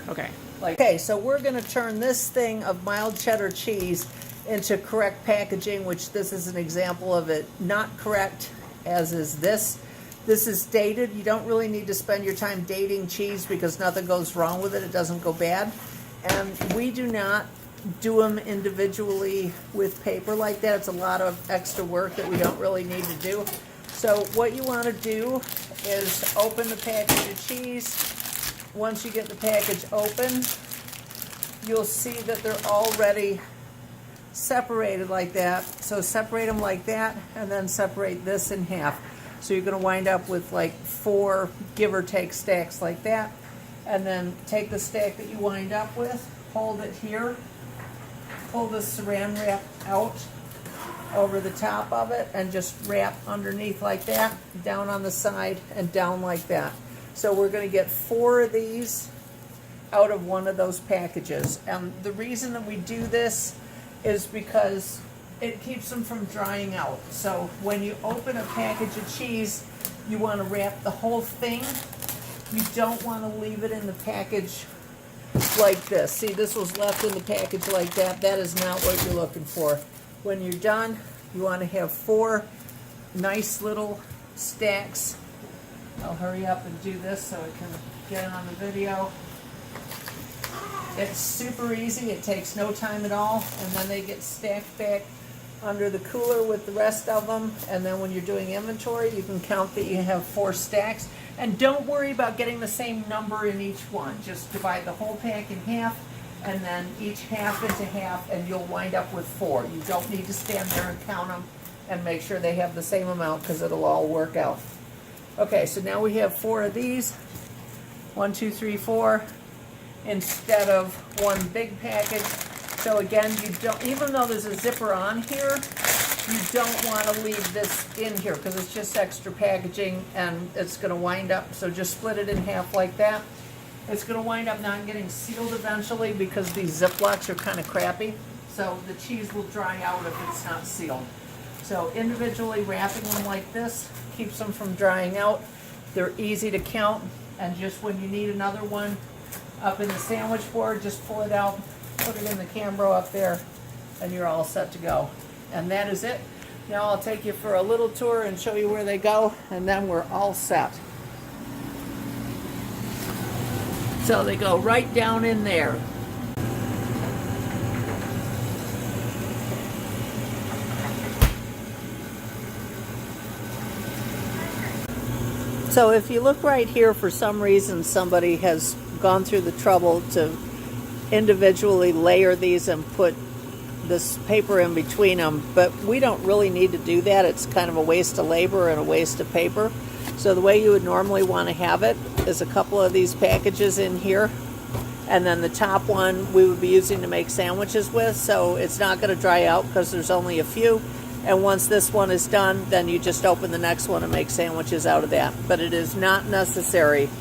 Okay, so we're going to turn this thing of mild cheddar cheese into correct packaging, which this is an example of it not correct, as is this. This is dated. You don't really need to spend your time dating cheese because nothing goes wrong with it. It doesn't go bad. And we do not do them individually with paper like that. It's a lot of extra work that we don't really need to do. So what you want to do is open the package of cheese. Once you get the package open, you'll see that they're already separated like that. So separate them like that and then separate this in half. So you're going to wind up with like 4 give or take stacks like that. And then take the stack that you wind up with, hold it here, pull the saran wrap out over the top of it and just wrap underneath like that, down on the side and down like that. So we're going to get 4 of these out of one of those packages. And the reason that we do this is because it keeps them from drying out. So when you open a package of cheese, you want to wrap the whole thing. You don't want to leave it in the package like this. See, this was left in the package like that. That is not what you're looking for. When you're done, you want to have 4 nice little stacks. I'll hurry up and do this so it can get on the video. It's super easy. It takes no time at all. And then they get stacked back under the cooler with the rest of them. And then when you're doing inventory, you can count that you have 4 stacks. And don't worry about getting the same number in each one. Just divide the whole pack in half and then each half into half and you'll wind up with 4. You don't need to stand there and count them and make sure they have the same amount because it'll all work out. Okay, so now we have 4 of these. 1, 2, 3, 4 instead of one big package. So again, you don't, even though there's a zipper on here, you don't want to leave this in here because it's just extra packaging and it's going to wind up. So just split it in half like that. It's going to wind up not getting sealed eventually because these Ziplocs are kind of crappy. So the cheese will dry out if it's not sealed. So individually wrapping them like this keeps them from drying out. They're easy to count, and just when you need another one up in the sandwich board, just pull it out, put it in the Cambro up there, and you're all set to go. And that is it. Now I'll take you for a little tour and show you where they go, and then we're all set. So they go right down in there. So if you look right here, for some reason somebody has gone through the trouble to individually layer these and put this paper in between them, but we don't really need to do that. It's kind of a waste of labor and a waste of paper. So the way you would normally want to have it is a couple of these packages in here, and then the top one we would be using to make sandwiches with, so it's not going to dry out because there's only a few. And once this one is done, then you just open the next one and make sandwiches out of that. But it is not necessary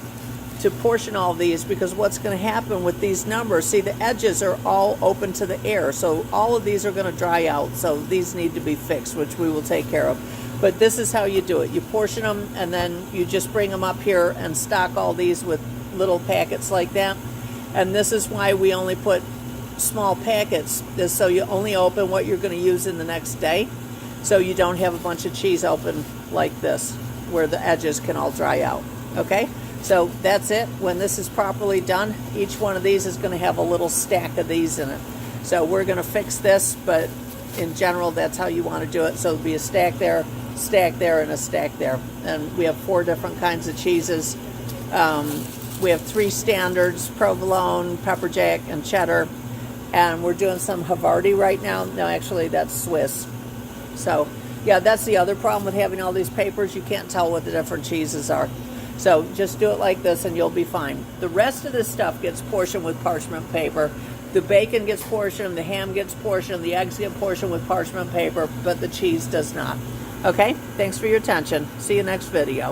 to portion all these, because what's going to happen with these numbers, see, the edges are all open to the air, so all of these are going to dry out. So these need to be fixed, which we will take care of. But this is how you do it. You portion them and then you just bring them up here and stock all these with little packets like that. And this is why we only put small packets, is so you only open what you're going to use in the next day. So you don't have a bunch of cheese open like this, where the edges can all dry out. Okay? So that's it. When this is properly done, each one of these is going to have a little stack of these in it. So we're going to fix this, but in general, that's how you want to do it. So it'll be a stack there, and a stack there. And we have 4 different kinds of cheeses. We have 3 standards: provolone, pepper jack, and cheddar. And we're doing some Havarti right now. No, actually, that's Swiss. So, yeah, that's the other problem with having all these papers. You can't tell what the different cheeses are. So just do it like this and you'll be fine. The rest of this stuff gets portioned with parchment paper. The bacon gets portioned, the ham gets portioned, the eggs get portioned with parchment paper, but the cheese does not. Okay? Thanks for your attention. See you next video.